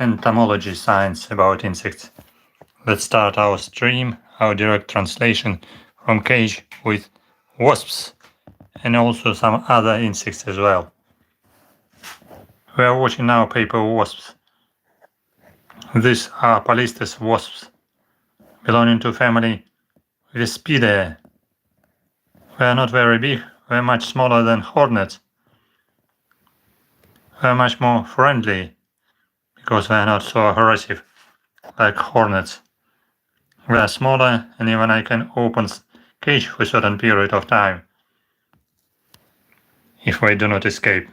entomology science about insects. Let's start our stream, our direct translation from cage with wasps and also some other insects as well. We are watching now paper wasps. These are Polistes wasps, belonging to family Vespidae. They are not very big, they are much smaller than hornets. They are much more friendly, because they are not so aggressive like hornets. They are smaller, and even I can open cage for a certain period of time if they do not escape.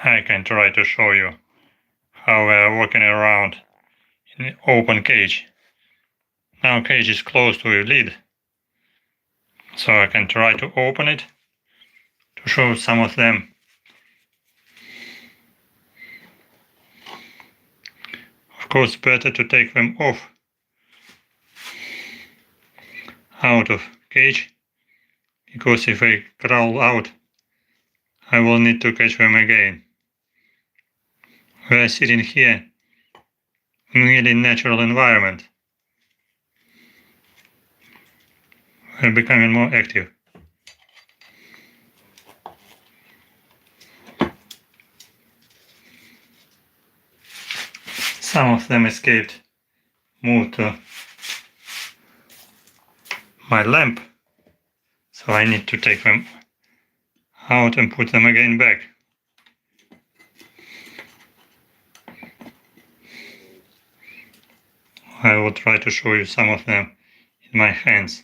I can try to show you how they are walking around in the open cage. Now cage is closed with lid, so I can try to open it to show some of them. Of course, better to take them off out of cage, because if they crawl out, I will need to catch them again. They are sitting here in a really natural environment. They are becoming more active. Some of them escaped, moved to my lamp, so I need to take them out and put them again back. I will try to show you some of them in my hands.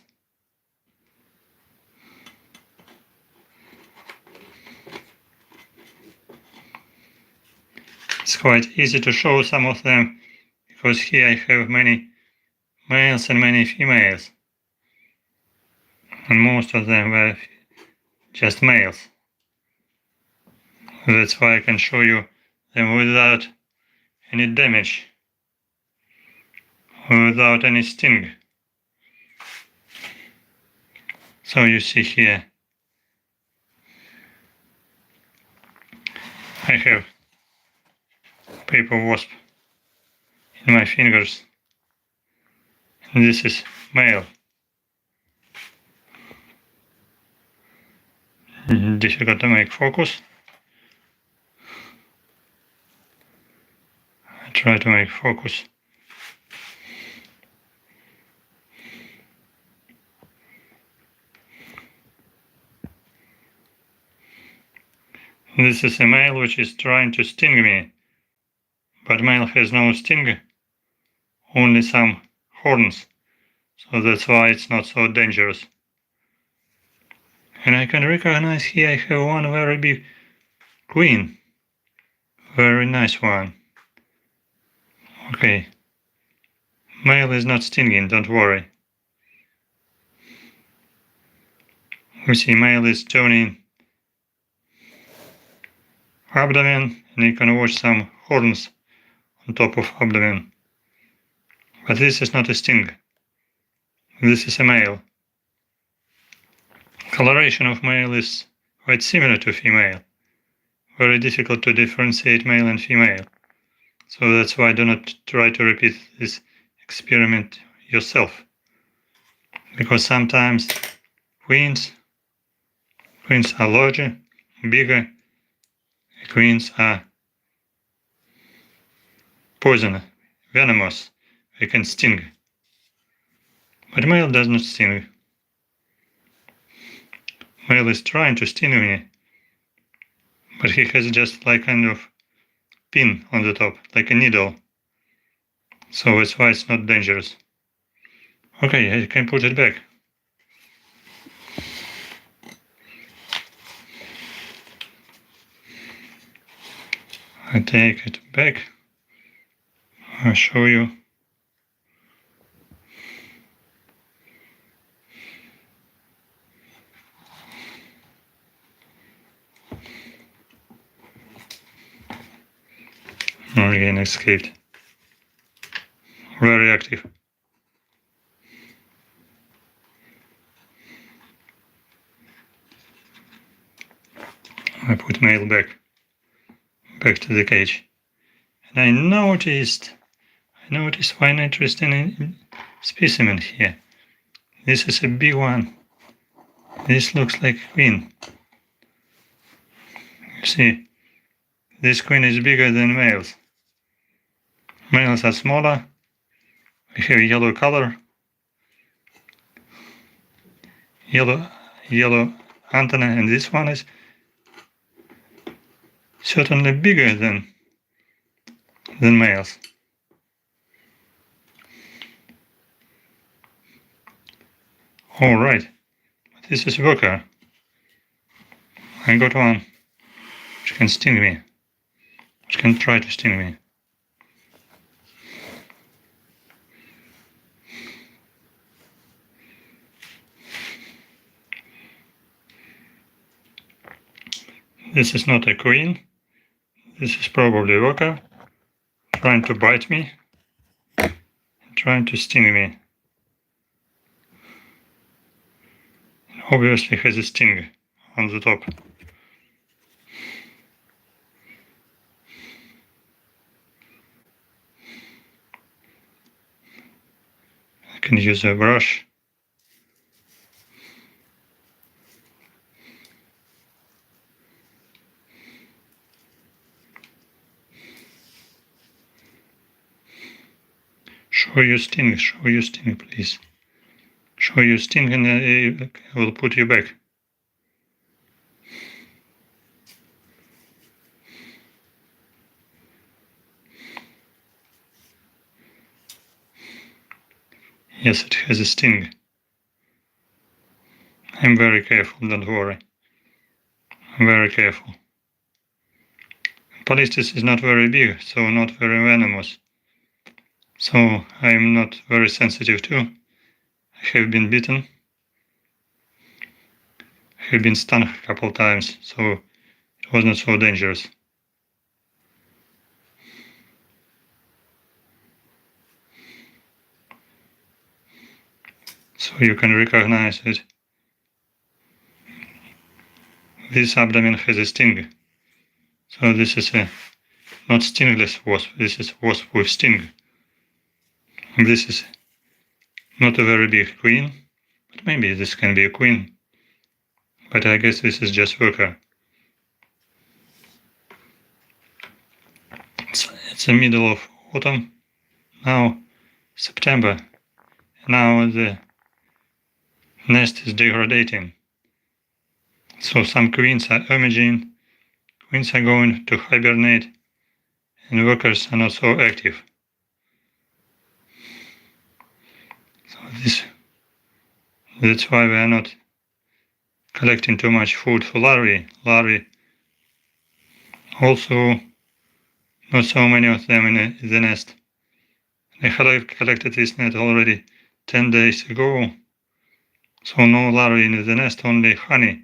It's quite easy to show some of them, because here I have many males and many females, and most of them were just males. That's why I can show you them without any damage, without any sting. So you see here, I have paper wasp in my fingers, and this is male. Difficult to make focus. I try to make focus. This is a male which is trying to sting me, but male has no sting, only some horns, so that's why it's not so dangerous. And I can recognize here I have one very big queen, very nice one. Okay, male is not stinging, don't worry. We see male is turning abdomen, and you can watch some horns on top of abdomen. But this is not a sting. This is a male. Coloration of male is quite similar to female. Very difficult to differentiate male and female. So that's why do not try to repeat this experiment yourself. Because sometimes queens are larger, bigger. Queens are poisonous, venomous, they can sting. But male does not sting. Male is trying to sting me, but he has just like kind of pin on the top, like a needle. So that's why it's not dangerous. Okay, I can put it back. I take it back. I'll show you. Again escaped. Very active. I put male back to the cage. And I noticed one interesting specimen here. This is a big one. This looks like a queen. You see, this queen is bigger than males. Males are smaller. We have yellow color, yellow antenna, and this one is certainly bigger than males. All right, this is worker. I got one which can sting me, which can try to sting me. This is not a queen. This is probably a worker trying to bite me, trying to sting me. Obviously has a sting on the top. I can use a brush. Show your sting, please. Show your sting and I will put you back. Yes, it has a sting. I'm very careful, don't worry. I'm very careful. Polistes is not very big, so not very venomous. So I'm not very sensitive too. I have been bitten. I have been stung a couple times, so it was not so dangerous. So you can recognize it. This abdomen has a sting. So this is a not stingless wasp, this is wasp with sting. This is not a very big queen, but maybe this can be a queen. But I guess this is just worker. It's the middle of autumn, now September. Now the nest is degrading. So some queens are emerging, queens are going to hibernate, and workers are not so active. So that's why we are not collecting too much food for larvae. Larvae also not so many of them in the nest. I have collected this net already 10 days ago. So no larvae in the nest, only honey,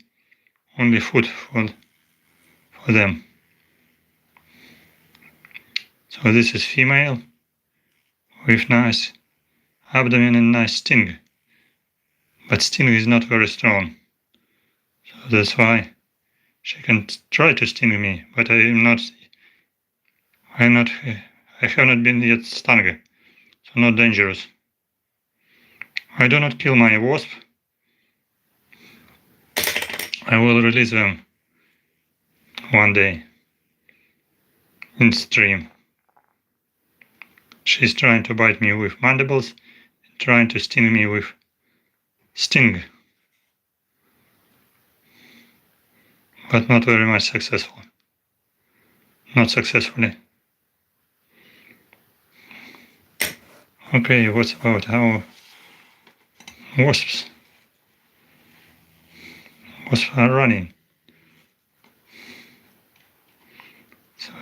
only food for them. So this is female with nice abdomen and nice sting. But sting is not very strong. So that's why she can try to sting me, but I have not been yet stung, so not dangerous. I do not kill my wasp. I will release them one day in stream. She's trying to bite me with mandibles, trying to sting me with sting, but not very much successful. Not successfully. Okay, what's about our wasps? Wasps are running. So,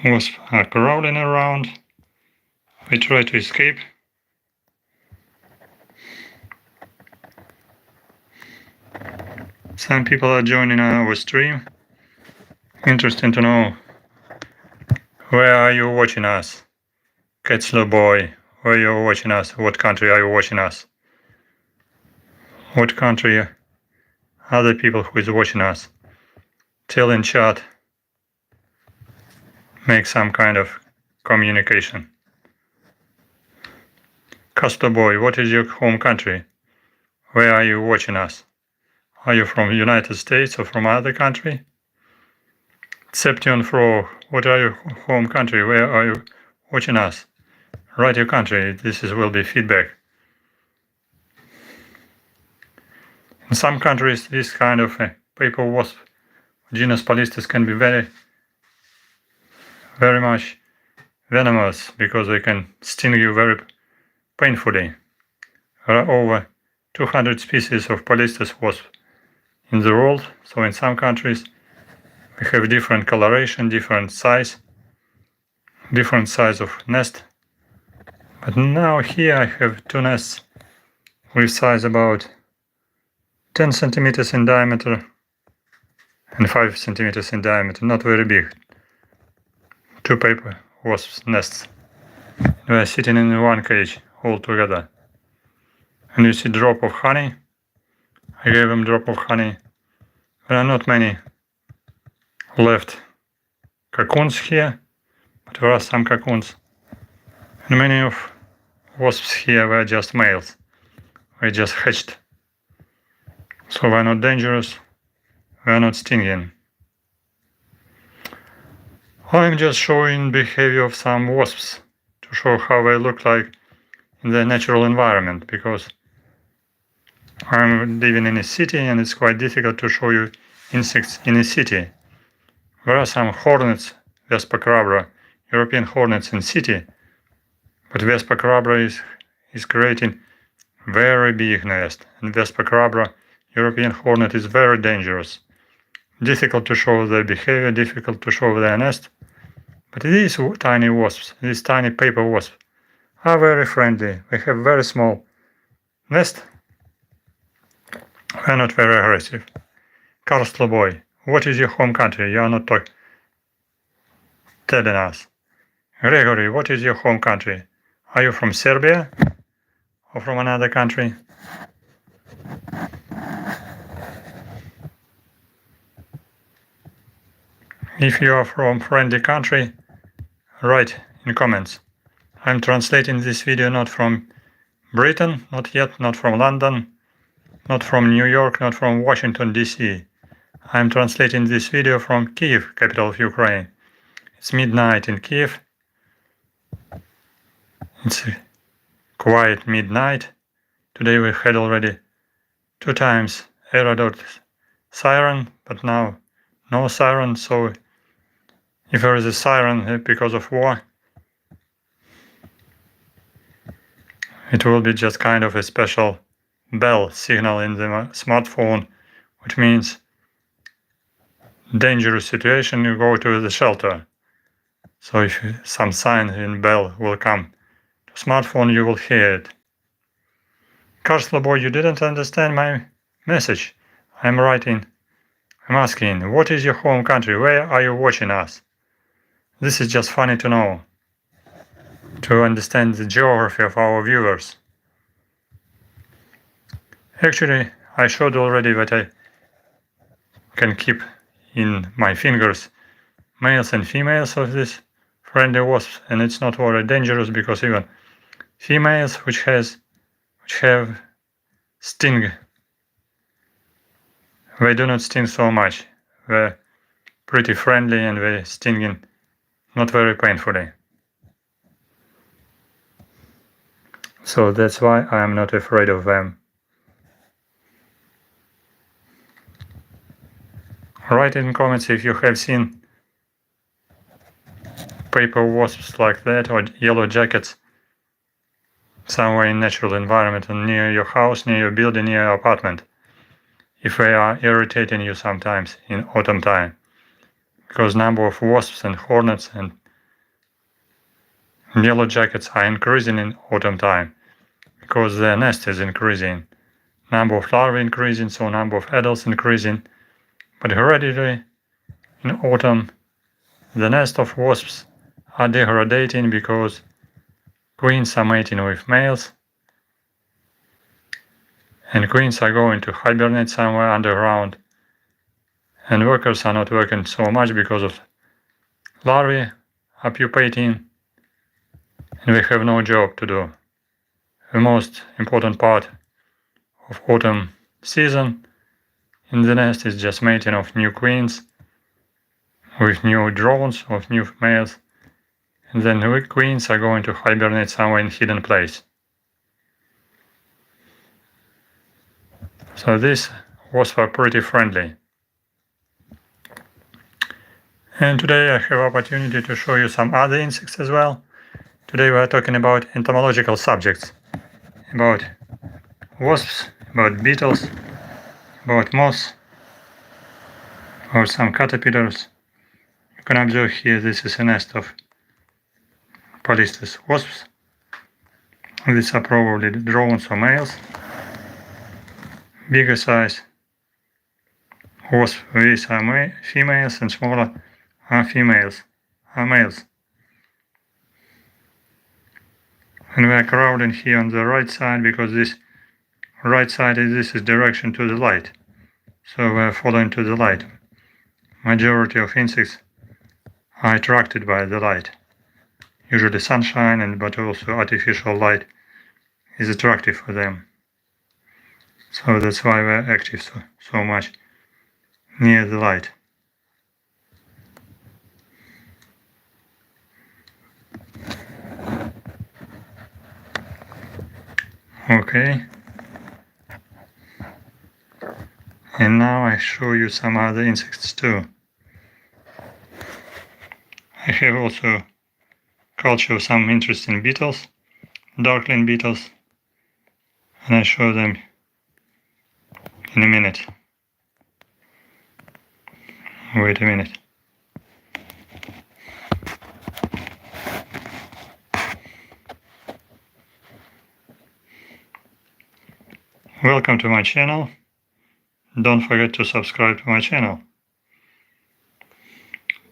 wasps are crawling around. We try to escape. Some people are joining our stream. Interesting to know. Where are you watching us? Catslow boy, where are you watching us? What country are you watching us? what country are the people who is watching us. Tell in chat, make some kind of communication. Castor Boy, what is your home country? Where are you watching us? Are you from the United States or from other country? Seption Frog, what are your home country? Where are you watching us? Write your country, will be feedback. In some countries, this kind of paper wasp, genus Polistes, can be very much venomous because they can sting you very painfully. There are over 200 species of Polistes wasp in the world, so in some countries we have different coloration, different size of nest. But now here I have two nests with size about 10 centimeters in diameter and 5 centimeters in diameter, not very big. Two paper wasp nests. They are sitting in one cage all together. And you see drop of honey. I gave them drop of honey. There are not many left cocoons here, but there are some cocoons. And many of wasps here were just males. They just hatched. So they're not dangerous, they're not stinging. I'm just showing behavior of some wasps to show how they look like in their natural environment, because I'm living in a city and it's quite difficult to show you insects in a city. There are some hornets, Vespa crabra, European hornets in city, but Vespa crabra is creating very big nest, and Vespa crabra, European hornet, is very dangerous. Difficult to show their behavior, difficult to show their nest. But these tiny wasps, these tiny paper wasps, are very friendly. They have very small nest. They are not very aggressive. Castor Boy, what is your home country? You are not telling us. Gregory, what is your home country? Are you from Serbia or from another country? If you are from friendly country, write in comments. I'm translating this video not from Britain, not yet, not from London, not from New York, not from Washington DC. I'm translating this video from Kyiv, capital of Ukraine. It's midnight in Kyiv. It's a quiet midnight. Today we had already 2 times aerodot siren, but now no siren, so if there is a siren because of war, it will be just kind of a special bell signal in the smartphone, which means dangerous situation, you go to the shelter. So if some sign in bell will come to smartphone, you will hear it. Castor Boy, you didn't understand my message. I'm asking, what is your home country? Where are you watching us? This is just funny to know, to understand the geography of our viewers. Actually, I showed already that I can keep in my fingers males and females of this friendly wasps, and it's not very dangerous because even females which have sting, they do not sting so much. They're pretty friendly and they're stinging not very painfully. So that's why I am not afraid of them. Write in comments if you have seen paper wasps like that or yellow jackets somewhere in natural environment and near your house, near your building, near your apartment. If they are irritating you sometimes in autumn time. Because number of wasps and hornets and yellow jackets are increasing in autumn time. Because their nest is increasing. Number of larvae increasing, so number of adults increasing. But hereditary in autumn, the nest of wasps are degrading because queens are mating with males. and queens are going to hibernate somewhere underground, and workers are not working so much because of larvae are pupating, and we have no job to do. The most important part of autumn season in the nest is just mating of new queens with new drones of new males, and then the queens are going to hibernate somewhere in hidden place. So these wasps are pretty friendly. And today I have opportunity to show you some other insects as well. Today we are talking about entomological subjects, about wasps, about beetles, about moths, or some caterpillars. You can observe here this is a nest of Polistes wasps. These are probably drones or males. Bigger size wasps, these are females, and smaller are males. And we are crowding here on the right side because this right side this is direction to the light. So we are following to the light. Majority of insects are attracted by the light. Usually sunshine, but also artificial light is attractive for them. So that's why we're active so much near the light. Okay. And now I show you some other insects too. I have also culture of some interesting beetles, darkling beetles, and I show them in a minute. Wait a minute. Welcome to my channel. Don't forget to subscribe to my channel.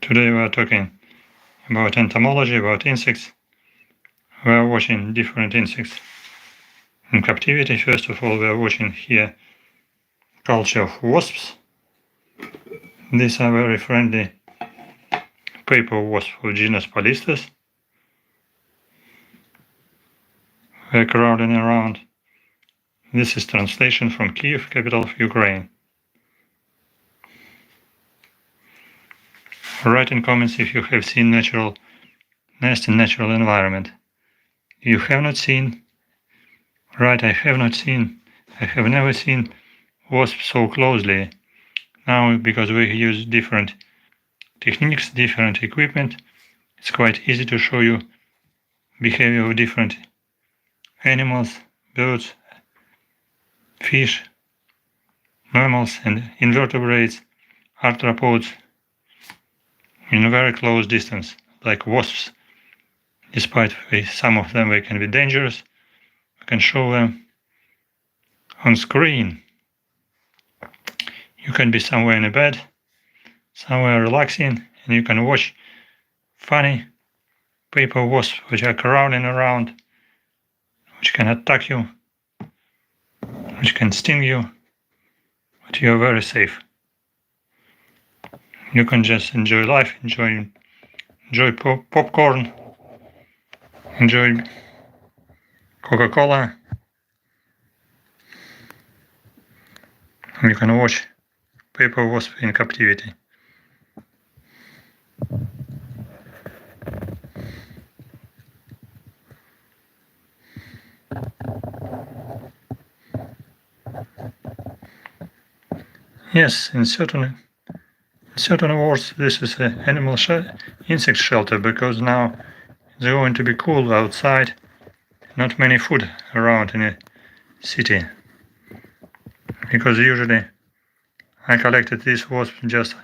Today we are talking about entomology, about insects. We are watching different insects in captivity. First of all, we are watching here culture of wasps. These are very friendly paper wasps of genus Polistes. We are crowding around. This is translation from Kyiv, capital of Ukraine. Write in comments if you have seen natural nest in natural environment. You have not seen? Right, I have not seen. I have never seen wasps so closely. Now, because we use different techniques, different equipment, it's quite easy to show you behavior of different animals, birds, fish, mammals, and invertebrates, arthropods, in a very close distance, like wasps. Despite some of them they can be dangerous, we can show them on screen. You can be somewhere in a bed, somewhere relaxing, and you can watch funny paper wasps which are crowding around, which can attack you, which can sting you, but you are very safe. You can just enjoy life, enjoy popcorn, enjoy Coca-Cola. You can watch paper wasp in captivity. Yes, in certain words, this is an insect shelter, because now it's going to be cool outside. Not many food around in a city, because usually I collected these wasps just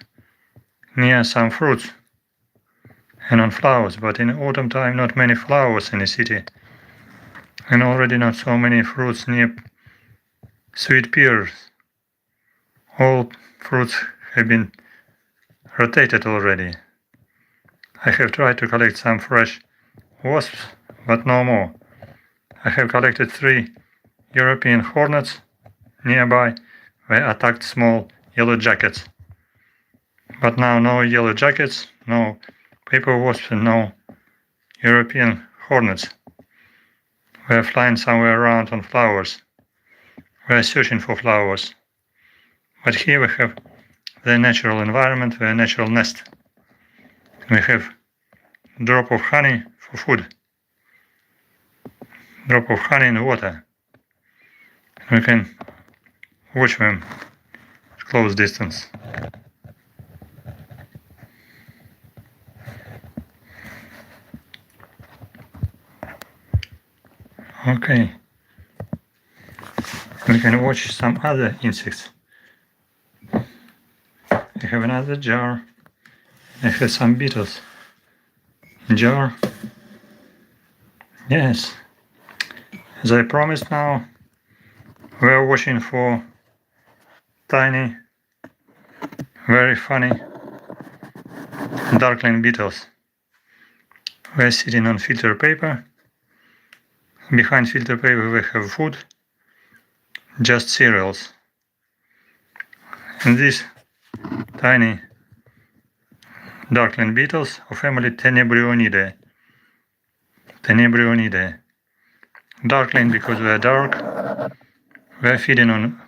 near some fruits and on flowers, but in autumn time not many flowers in the city, and already not so many fruits near sweet pears. All fruits have been rotated already. I have tried to collect some fresh wasps, but no more. I have collected 3 European hornets nearby, they attacked small yellow jackets. But now no yellow jackets, no paper wasps, and no European hornets. They're flying somewhere around on flowers. They're searching for flowers. But here we have their natural environment, their natural nest. We have a drop of honey for food. Drop of honey in the water. We can watch them at close distance. Okay. We can watch some other insects. I have another jar. I have some beetles. Jar. Yes. As I promised now, we are watching for tiny, very funny darkling beetles. We are sitting on filter paper. Behind filter paper we have food, just cereals. And these tiny darkling beetles of family Tenebrionidae. Tenebrionidae. Darkling because they are dark. We are feeding on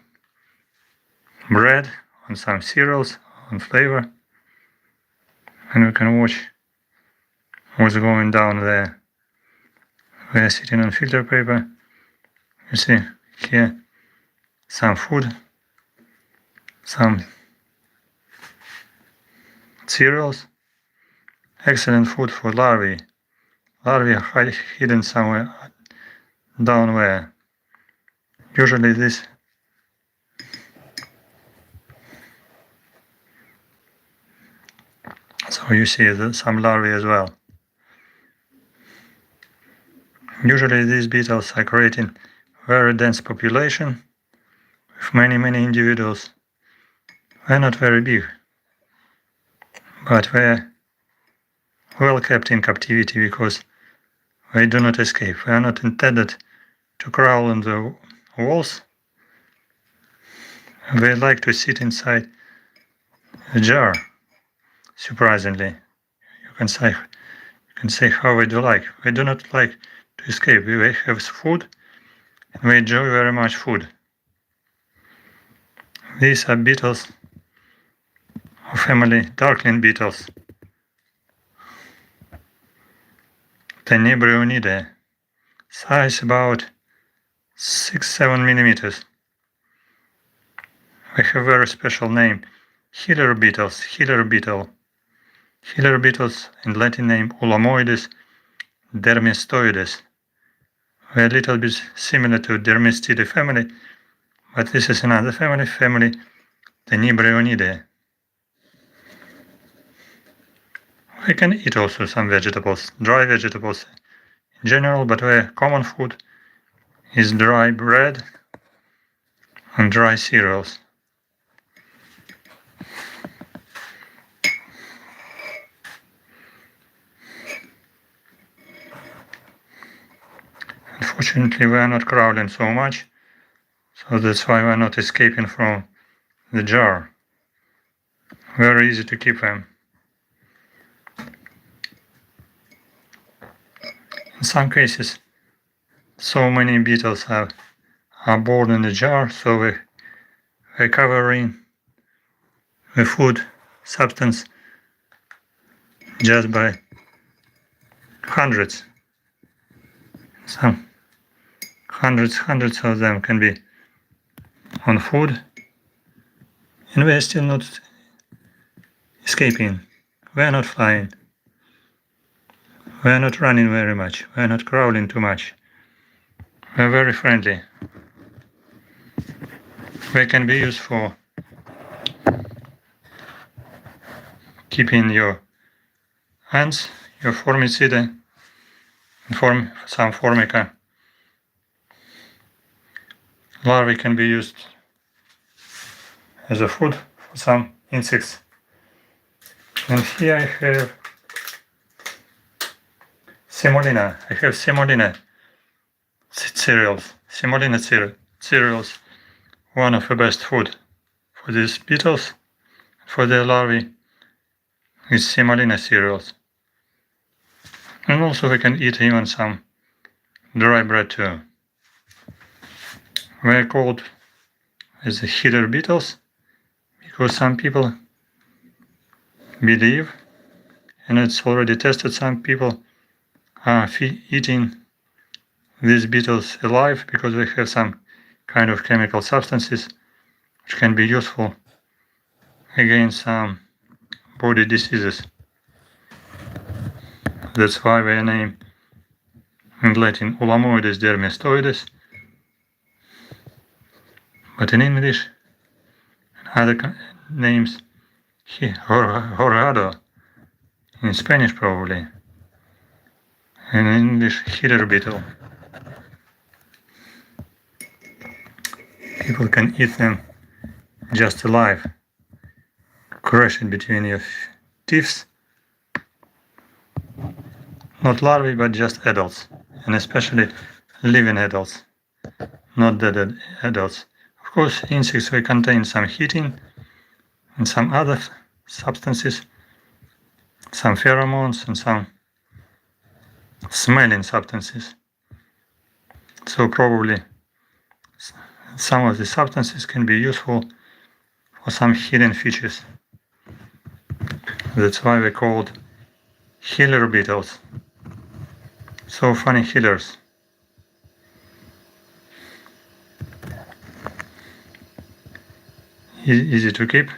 bread, on some cereals, on flavor. And we can watch what's going down there. We are sitting on filter paper. You see here some food, some cereals. Excellent food for larvae. Larvae are hidden somewhere down there. Usually this so you see some larvae as well. Usually these beetles are creating very dense population with many individuals. They're not very big, but they're well kept in captivity because they do not escape. They are not intended to crawl on the walls. They like to sit inside a jar, surprisingly. You can say how they do like. They do not like to escape. They have food and they enjoy very much food. These are beetles of family darkling beetles. Tenebrionidae. Size about 6-7 millimeters. They have a very special name. Healer beetles. Healer beetle. Healer beetles in Latin name Ulomoides, desmestoides. They are a little bit similar to Dermestidae family, but this is another family Tenebrionidae. We can eat also some vegetables, dry vegetables in general, but their common food is dry bread and dry cereals. Unfortunately, we are not crawling so much, so that's why we are not escaping from the jar. Very easy to keep them. In some cases, so many beetles are born in the jar, so they cover in the food substance just by hundreds. Some hundreds of them can be on food, and we are still not escaping. We are not flying. We are not running very much. We are not crawling too much. We are very friendly. They can be used for keeping your ants, your Formicidae, and some Formica. Larvae can be used as a food for some insects. And here I have semolina. I have semolina cereals. Semolina cereals one of the best food for these beetles, for their larvae, is semolina cereals. And also we can eat even some dry bread too. They are called as the heater beetles because some people believe, and it's already tested, some people are eating these beetles alive because they have some kind of chemical substances which can be useful against some body diseases. That's why they are named in Latin Ulomoides, desmestoides, but in English other names horado, in Spanish probably, and in English heater beetle. People can eat them just alive, crush it between your teeth. Not larvae, but just adults, and especially living adults, not dead adults. Of course, insects will contain some heating and some other substances, some pheromones and some smelling substances. So probably some of the substances can be useful for some hidden features. That's why they're called healer beetles. So funny healers. Easy to keep,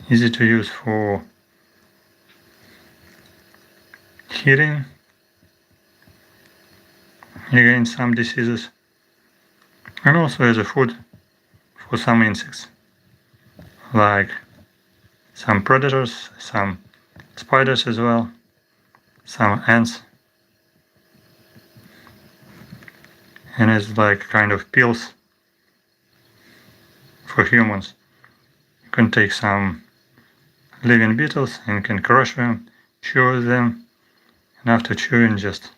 easy to use for healing against some diseases, and also as a food for some insects, like some predators, some spiders as well, some ants, and it's like kind of pills for humans. You can take some living beetles and can crush them, chew them, and after chewing just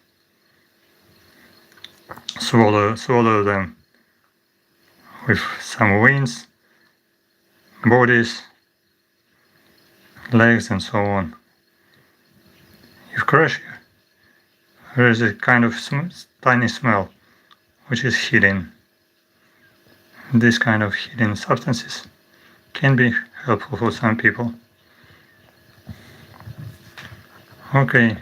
swallow them with some wings, bodies, legs and so on. You crush, there is a kind of tiny smell which is hidden. This kind of hidden substances can be helpful for some people. Okay.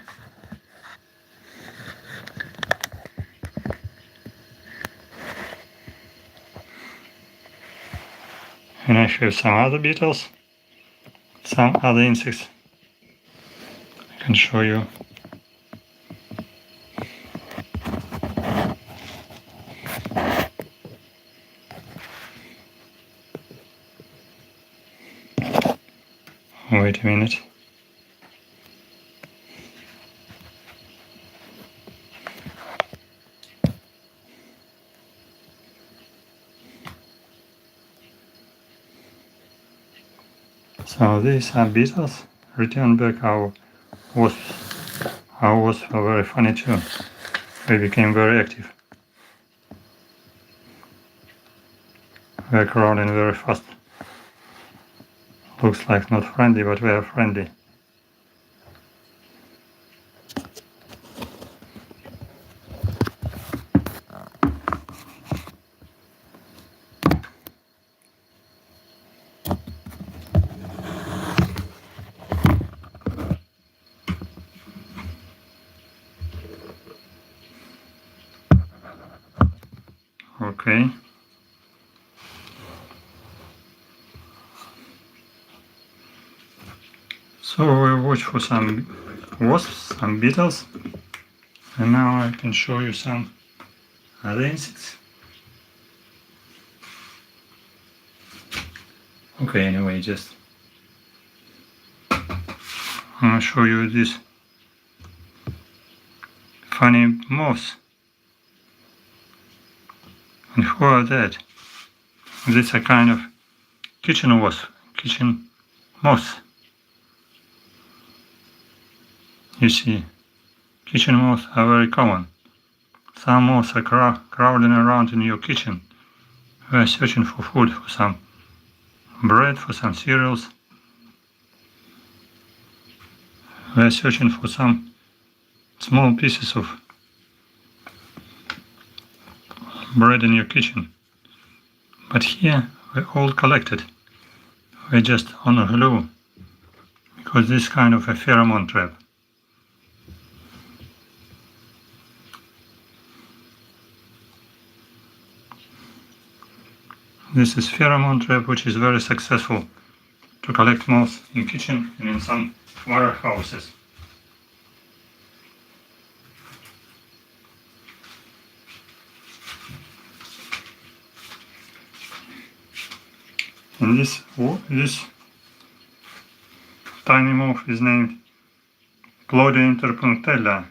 And I have some other beetles, some other insects I can show you. Wait a minute. So these are beetles. Return back our wasps. Our wasps are very funny too. They became very active. They're crawling very fast. Looks like not friendly, but they are friendly. Okay. So we watch for some wasps, some beetles, and now I can show you some other insects. Okay, anyway, just I'll show you this funny moths. And who are that? This is a kind of kitchen wasp, kitchen moths. You see, kitchen moths are very common. Some moths are crowding around in your kitchen, We are searching for food, for some bread, for some cereals. We are searching for some small pieces of bread in your kitchen. But here we're all collected. We're just on a glue, because this kind of a pheromone trap. This is pheromone trap, which is very successful to collect moths in kitchen and in some warehouses. And this tiny moth is named Plodia interpunctella.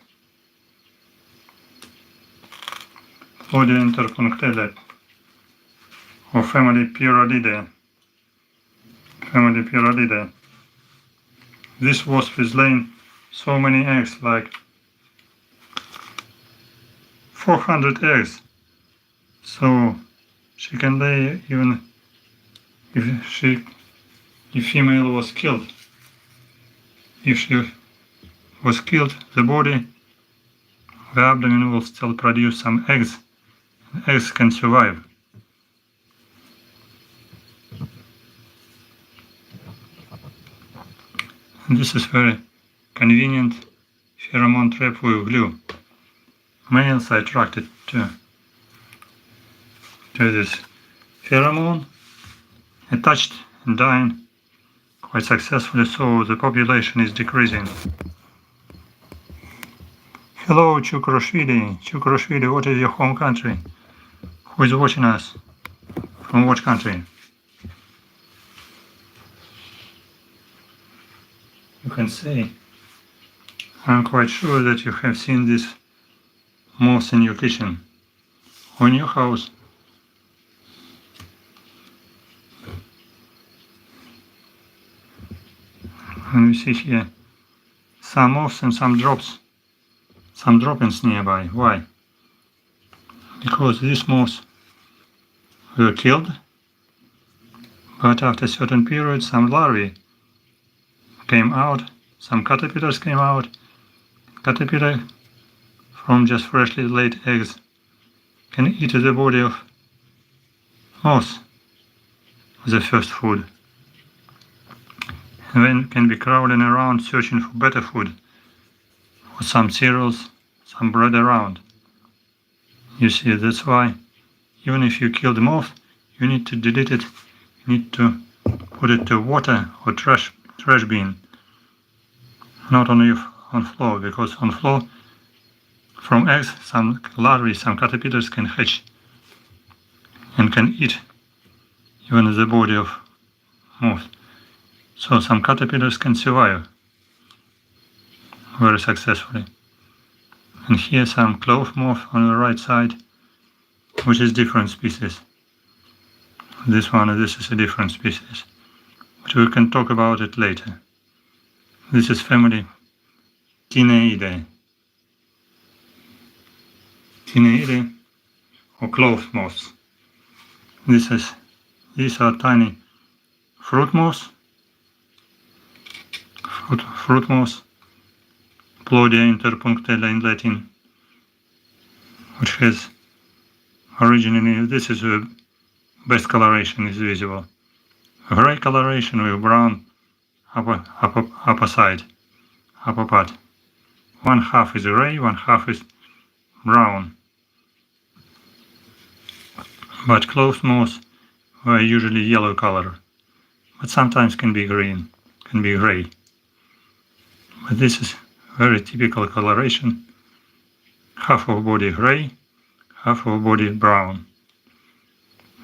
Plodia interpunctella, or family Pyralidae. This wasp is laying so many eggs, like 400 eggs. So she can lay even if female was killed. If she was killed, the body, the abdomen will still produce some eggs. Eggs can survive. And this is very convenient pheromone trap with glue. Males are attracted to this pheromone, attached and dying quite successfully, so the population is decreasing. Hello, Chukrashvili, what is your home country? Who is watching us? From what country? You can say, I'm quite sure that you have seen this moth in your kitchen or in your house. And we see here some moths and some droppings nearby. Why? Because these moths were killed, but after a certain period some larvae came out, some caterpillars came out. Caterpillar from just freshly laid eggs can eat the body of moth, the first food, and then can be crawling around searching for better food, for some cereals, some bread around. You see, that's why even if you kill the moth, you need to delete it, you need to put it to water or trash bin, not on floor, because on floor from eggs some larvae, some caterpillars can hatch and can eat even the body of moth. So some caterpillars can survive very successfully. And here some clove moth on the right side, which is different species. This is a different species, but we can talk about it later. This is family Tenebrionidae. Tenebrionidae or clove moths. These are tiny fruit moths. Fruit moths, Plodia interpunctella in Latin, which has originally, this is the best coloration is visible. Gray coloration with brown upper side, upper part. One half is gray, one half is brown. But clove moths were usually yellow color, but sometimes can be green, can be gray. But this is very typical coloration. Half of body gray, half of body brown.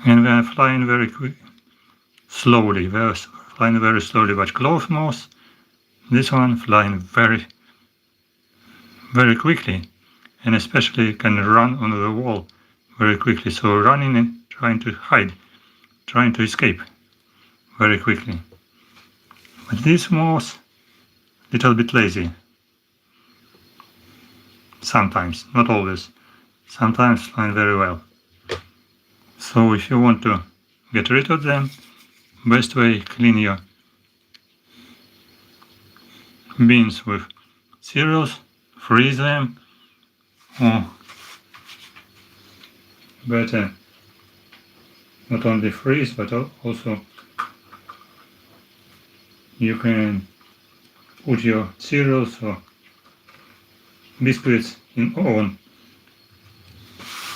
And they are flying very slowly, but clove moths, this one flying very, very quickly, and especially can run on the wall very quickly. So running and trying to hide, trying to escape very quickly. But these moths, little bit lazy. Sometimes, not always. Sometimes flying very well. So if you want to get rid of them, best way, clean your beans with cereals, freeze them, or better not only freeze but also you can put your cereals or biscuits in oven,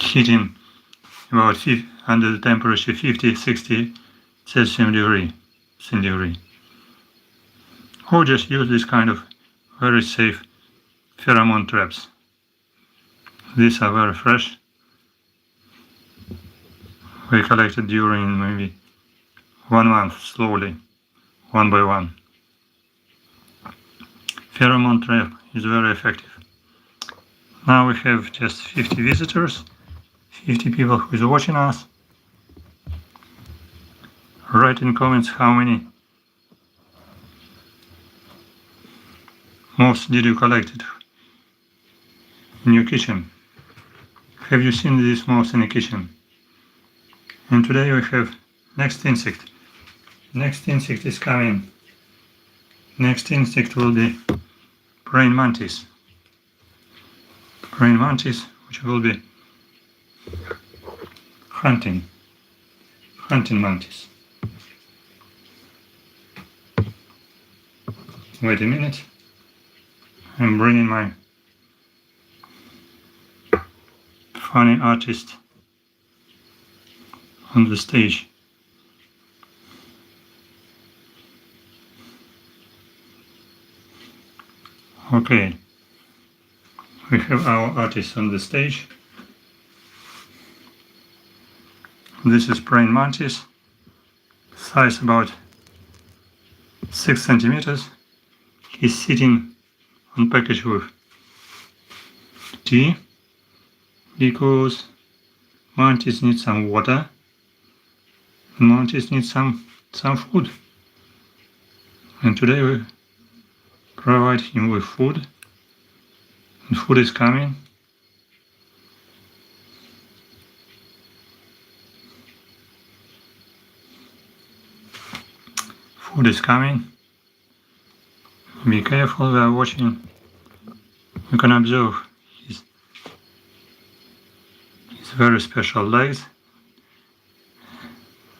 heating about under the temperature 50-60 Celsius degree. Or just use this kind of very safe pheromone traps. These are very fresh. We collected during maybe 1 month, slowly, one by one. Pheromone trap is very effective. Now we have just 50 visitors, 50 people who is watching us. Write in comments how many moths did you collect in your kitchen. Have you seen these moths in the kitchen? And today we have next insect. Next insect is coming. Next insect will be praying mantis. Praying mantis, which will be hunting mantis. Wait a minute. I'm bringing my funny artist on the stage. Okay, we have our artist on the stage. This is praying mantis, size about 6 centimeters. He's sitting on package with tea because mantis needs some water. Mantis needs some food, and today we provide him with food, and food is coming. Food is coming. Be careful, we are watching. You can observe his very special legs.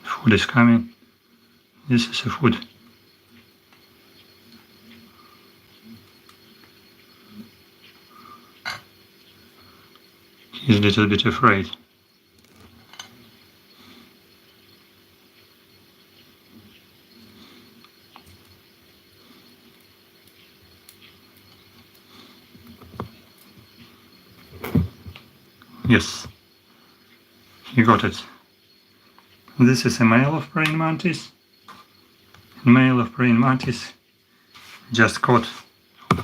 Food is coming. This is the food. He's a little bit afraid. Yes, he got it. This is a male of praying mantis. Male of praying mantis just caught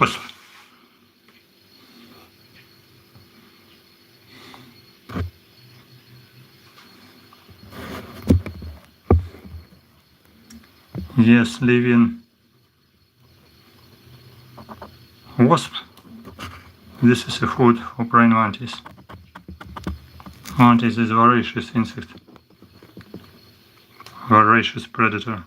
wasp. Yes, living wasp. This is a food for praying mantis. Mantis is a voracious insect, voracious predator.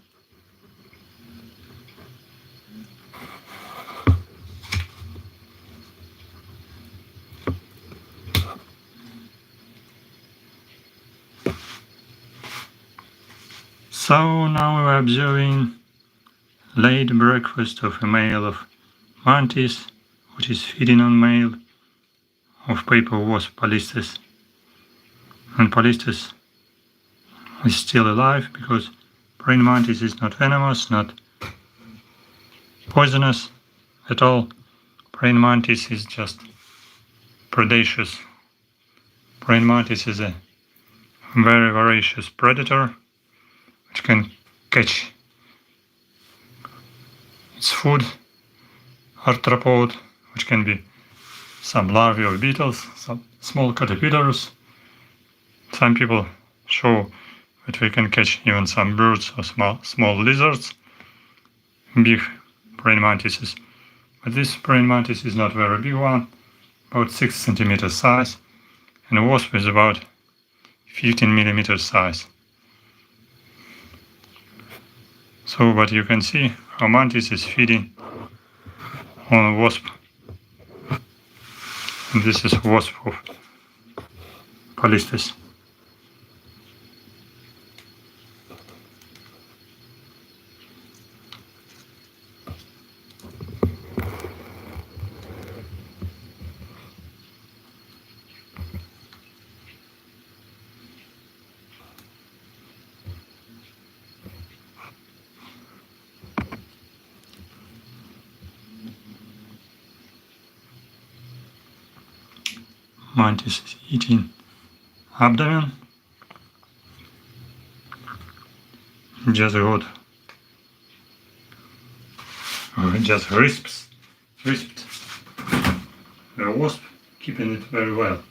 So now we're observing late breakfast of a male of mantis, which is feeding on male of paper wasp Polistes. And Polistes is still alive because praying mantis is not venomous, not poisonous at all. Praying mantis is just predaceous. Praying mantis is a very voracious predator which can catch its food, arthropod, which can be some larvae of beetles, some small caterpillars. Some people show that we can catch even some birds or small lizards, big praying mantises. But this praying mantis is not very big one, about 6 centimeters size, and a wasp is about 15 millimeter size. So, but you can see how Mantis is feeding on a wasp. And this is wasp of Polistes. Mantis is eating abdomen. Just got just risped the wasp, keeping it very well.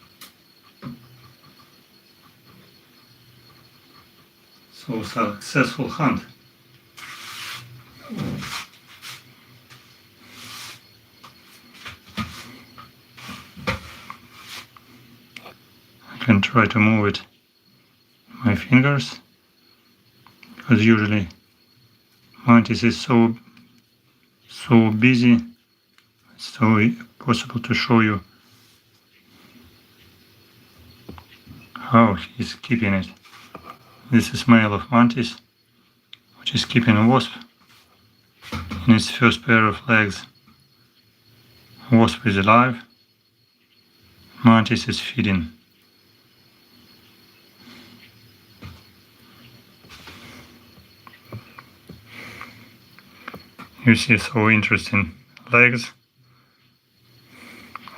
So successful hunt. I can try to move it with my fingers, because usually Mantis is so busy, it's so possible to show you how he's keeping it. This is male of Mantis, which is keeping a wasp in its first pair of legs. Wasp is alive, Mantis is feeding. You see so interesting legs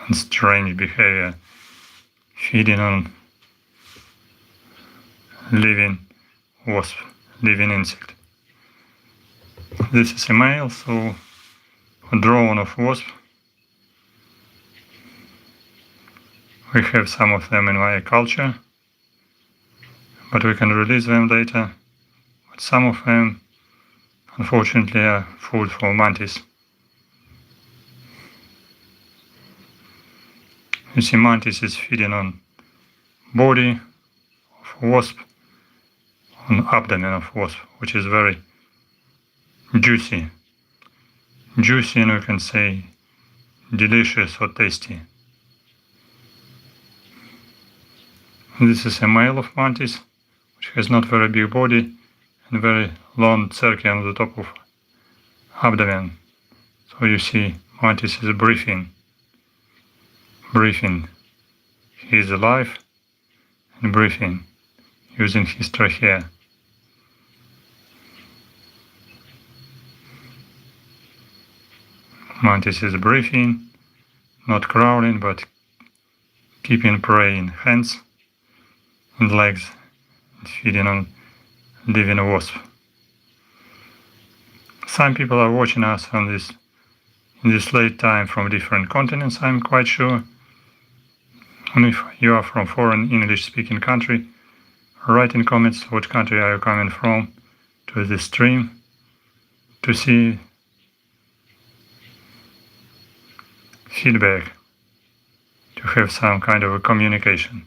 and strange behavior, feeding on living wasp, living insect. This is a male, so a drone of wasp. We have some of them in my culture, but we can release them later. But some of them, unfortunately, are food for Mantis. You see, Mantis is feeding on body of wasp, on abdomen of wasp, which is very juicy, and we can say delicious or tasty. This is a male of Mantis, which has not very big body and very long cerci on the top of abdomen. So you see Mantis is breathing. He is alive and breathing using his trachea. Mantis is breathing, not crawling, but keeping prey in hands and legs, and feeding on living wasp. Some people are watching us on this in this late time from different continents, I'm quite sure. And if you are from foreign English-speaking country, write in comments what country are you coming from to this stream to see feedback, to have some kind of a communication.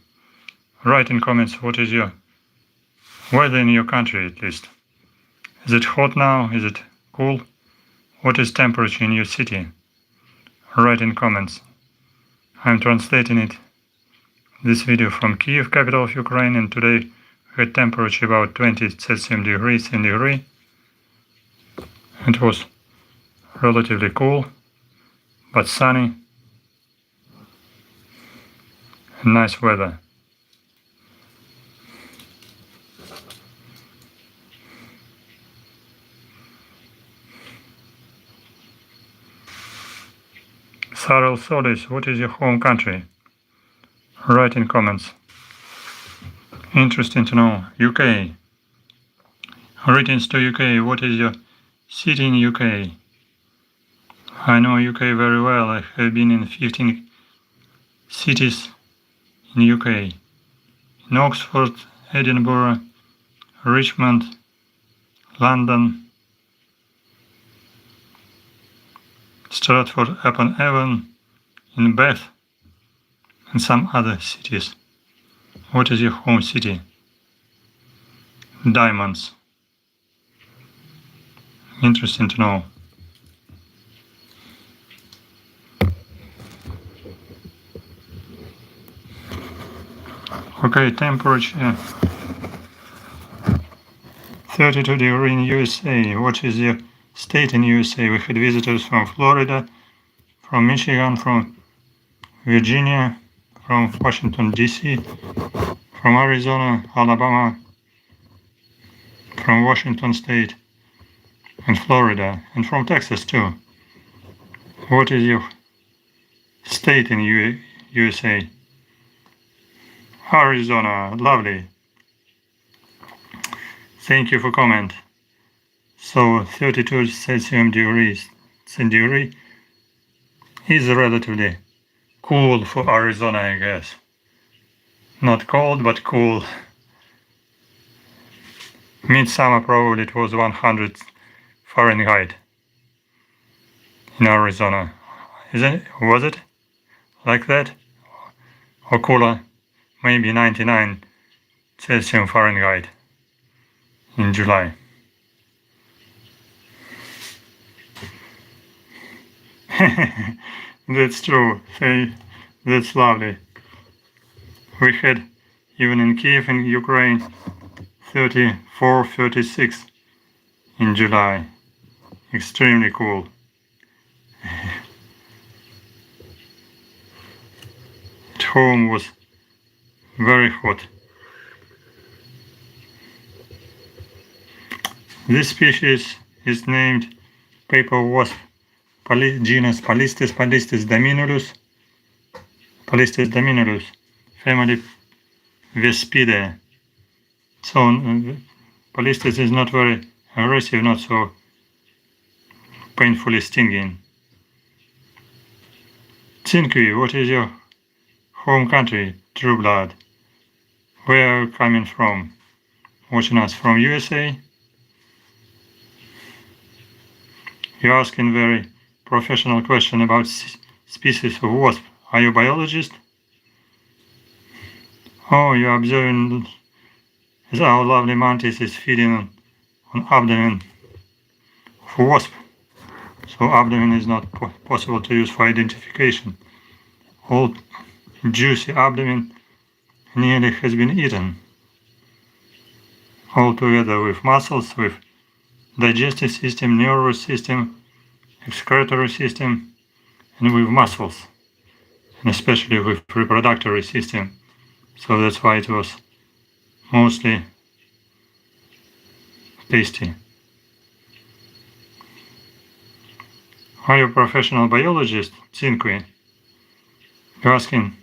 Write in comments what is your weather in your country at least. Is it hot now? Is it cool? What is temperature in your city? Write in comments. I'm translating this video from Kyiv, capital of Ukraine, and today we had temperature about 20 degrees centigrade. It was relatively cool, but sunny and nice weather. Sarel Solis, what is your home country? Write in comments. Interesting to know. UK. Greetings to UK. What is your city in UK? I know UK very well. I have been in 15 cities in UK. In Oxford, Edinburgh, Richmond, London, Stratford-upon-Avon, in Bath, and some other cities. What is your home city? Diamonds. Interesting to know. Okay, temperature 32 degrees in USA. What is your state in USA? We had visitors from Florida, from Michigan, from Virginia, from Washington DC, from Arizona, Alabama, from Washington State, and Florida, and from Texas too. What is your state in USA? Arizona, lovely. Thank you for comment. So 32 degrees centigrade is relatively cool for Arizona, I guess. Not cold, but cool. Midsummer probably it was 100 Fahrenheit in Arizona. Was it like that? Or cooler? Maybe 99 Celsius Fahrenheit in July. That's true. That's lovely. We had, even in Kyiv in Ukraine, 34, 36 in July. Extremely cool. At home was very hot. This species is named paper wasp, genus Polistes, Polistes dominulus, family Vespidae. So Polistes is not very aggressive, not so painfully stinging. Kyiv, what is your home country, True Blood? Where are you coming from? Watching us from USA? You're asking very professional question about species of wasp. Are you a biologist? Oh, you're observing as our lovely mantis is feeding on abdomen of wasp. So abdomen is not possible to use for identification. All juicy abdomen nearly has been eaten. All together with muscles, with digestive system, nervous system, excretory system, and with muscles, and especially with reproductory system. So that's why it was mostly tasty. Are you a professional biologist, Cinque? You're asking.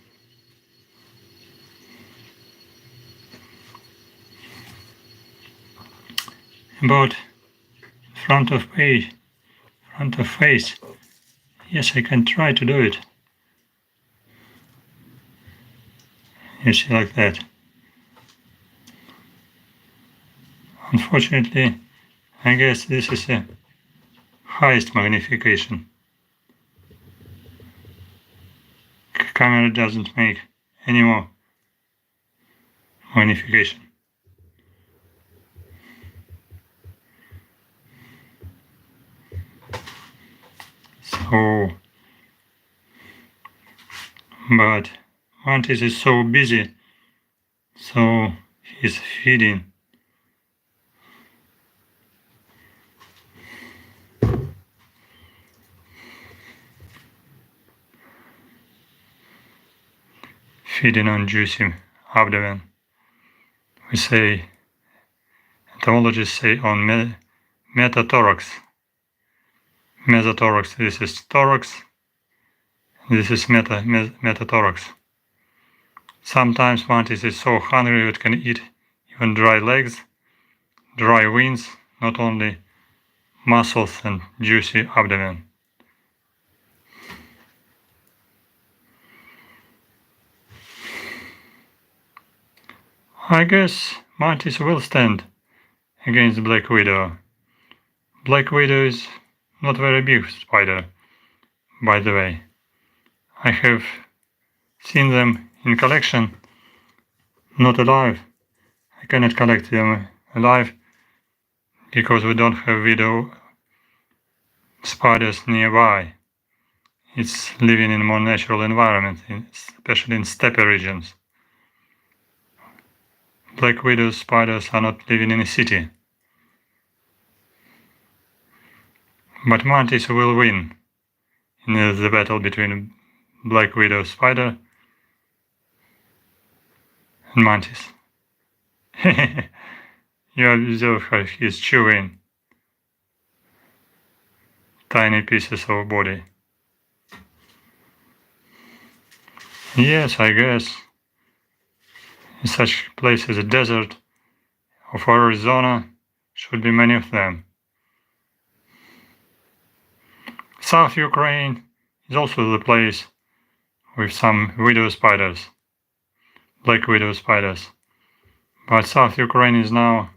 About front of face. Yes, I can try to do it. You see, like that. Unfortunately, I guess this is the highest magnification. Camera doesn't make any more magnification. So, but Mantis is so busy, so he's feeding. Feeding on juicy abdomen. We say, entomologists say on metathorax. Mesothorax, this is thorax, this is metathorax. Sometimes mantis is so hungry it can eat even dry legs, dry wings, not only muscles and juicy abdomen. I guess mantis will stand against black widow. Black widow is not very big spider, by the way. I have seen them in collection not alive. I cannot collect them alive because we don't have widow spiders nearby. It's living in a more natural environment, especially in steppe regions. Black widow spiders are not living in a city. But Mantis will win in the battle between black widow spider and Mantis. You observe how he's chewing tiny pieces of body. Yes, I guess in such place as a desert of Arizona should be many of them. South Ukraine is also the place with some widow spiders, black widow spiders. But South Ukraine is now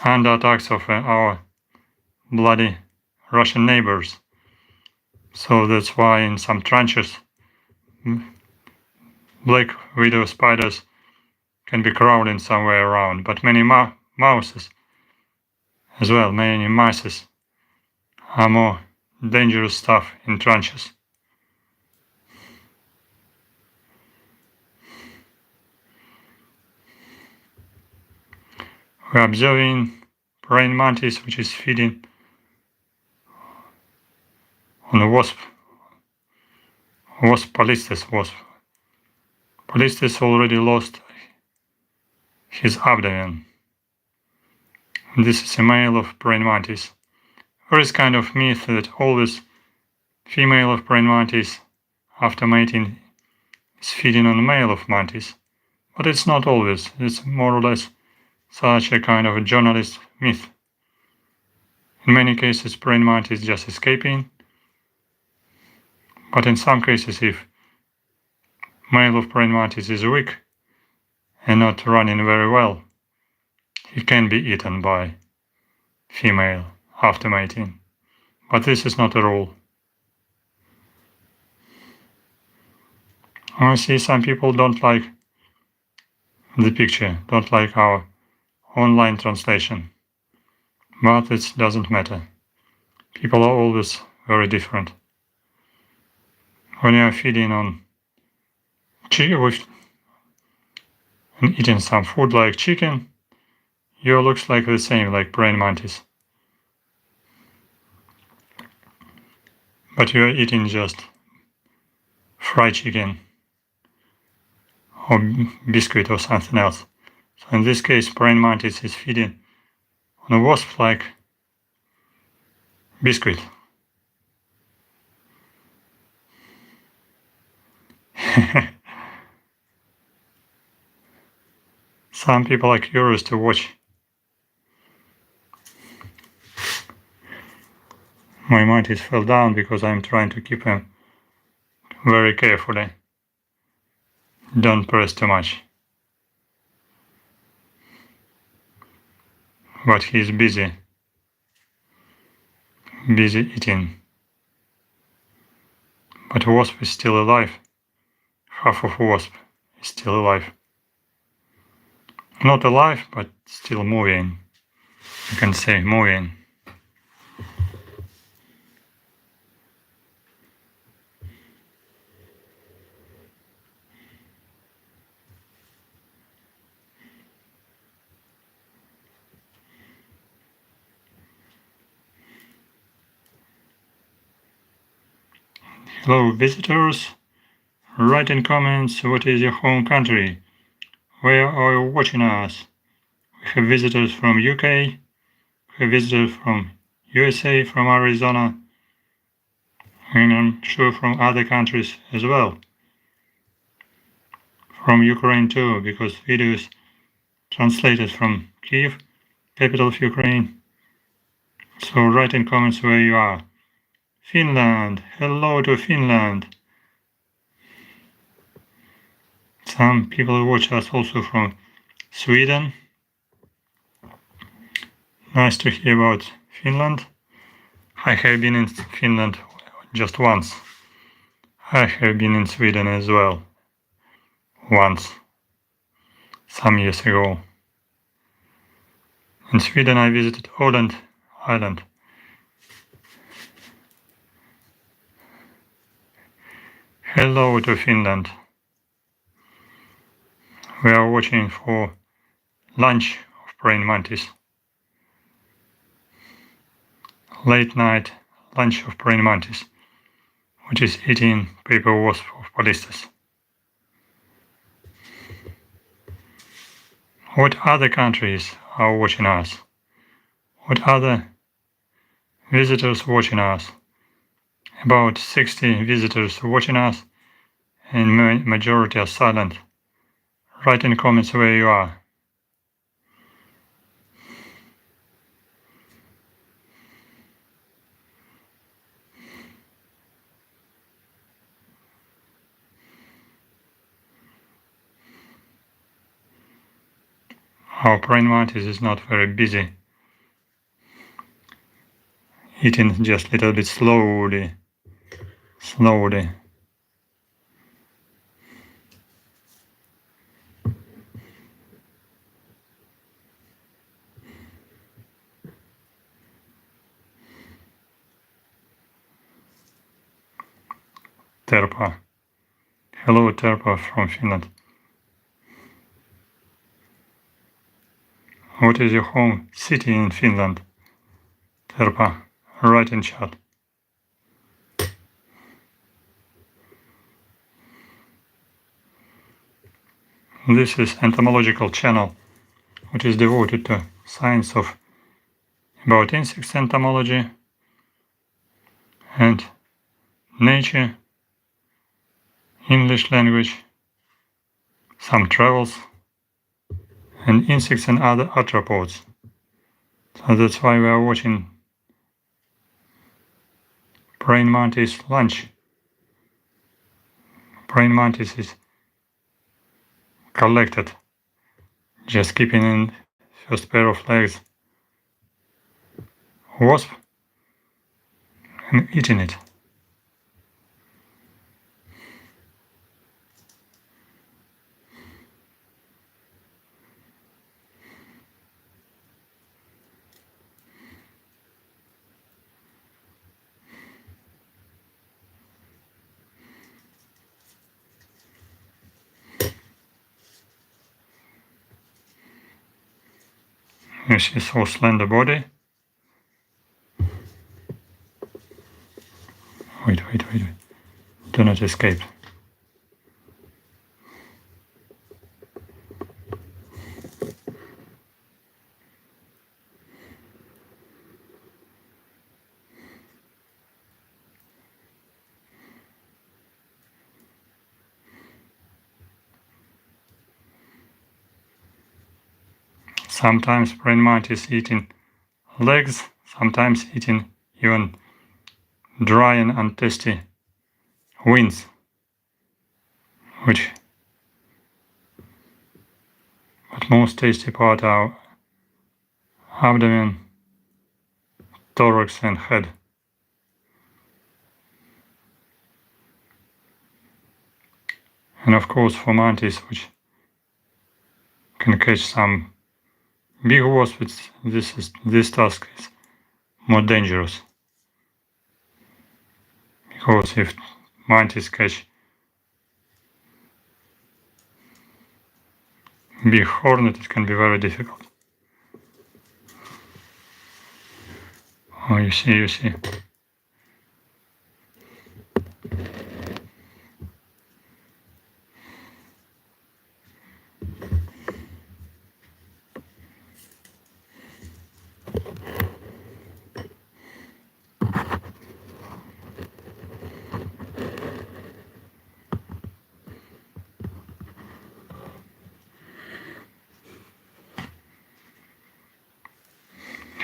under attacks of our bloody Russian neighbors. So that's why in some trenches black widow spiders can be crawling somewhere around, but many mouses as well, many mice are more dangerous stuff in trenches. We're observing praying mantis which is feeding on a wasp polistes wasp. Polistes already lost his abdomen. This is a male of praying mantis. There is kind of myth that always female of praying mantis after mating is feeding on the male of mantis, but it's not always. It's more or less such a kind of a journalist myth. In many cases praying mantis is just escaping, but in some cases if male of praying mantis is weak and not running very well, he can be eaten by female after mating. But this is not a rule. I see some people don't like the picture, don't like our online translation. But it doesn't matter. People are always very different. When you are feeding on chicken and eating some food like chicken, you looks like the same, like praying mantis. But you are eating just fried chicken or biscuit or something else. So in this case, praying mantis is feeding on a wasp like biscuit. Some people are curious to watch. My mantis fell down because I'm trying to keep him very carefully. Don't press too much. But he's busy eating. But wasp is still alive. Half of wasp is still alive. Not alive, but still moving. You can say moving. Hello visitors, write in comments what is your home country, where are you watching us. We have visitors from UK, we have visitors from USA, from Arizona, and I'm sure from other countries as well. From Ukraine too, because videos translated from Kyiv, capital of Ukraine. So write in comments where you are. Finland, hello to Finland. Some people watch us also from Sweden. Nice to hear about Finland. I have been in Finland just once. I have been in Sweden as well. Once. some years ago. In Sweden I visited Åland Island. Hello to Finland. We are watching for lunch of praying mantis. Late night lunch of praying mantis, which is eating paper wasp of Polistes. What other countries are watching us? What other visitors watching us? About 60 visitors watching us, and majority are silent. Write in the comments where you are. Our praying mantis is not very busy, eating just a little bit slowly. Terpa. Hello Terpa from Finland. What is your home city in Finland? Terpa, write in chat. This is entomological channel, which is devoted to science of about insects entomology and nature, English language, some travels, and insects and other arthropods. So that's why we are watching praying mantis lunch. Praying mantis is collected, just keeping in first pair of legs wasp and eating it. You see so slender body. Wait. Do not escape. Sometimes praying mantis eating legs, sometimes eating even dry and untasty wings, but most tasty part are abdomen, thorax and head. And of course for mantis, which can catch some big wasps, this task is more dangerous, because if mantis catch big hornet, it can be very difficult. Oh, you see.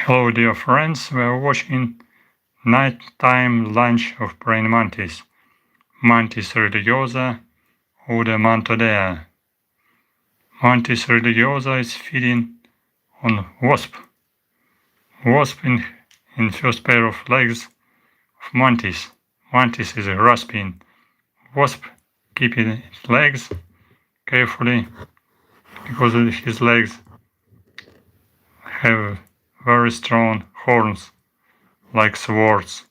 Hello dear friends, we are watching nighttime lunch of praying mantis, Mantis religiosa or the Mantodea. Mantis religiosa is feeding on wasp. Wasp in first pair of legs of mantis. Mantis is grasping wasp, keeping its legs carefully because his legs have very strong horns like swords,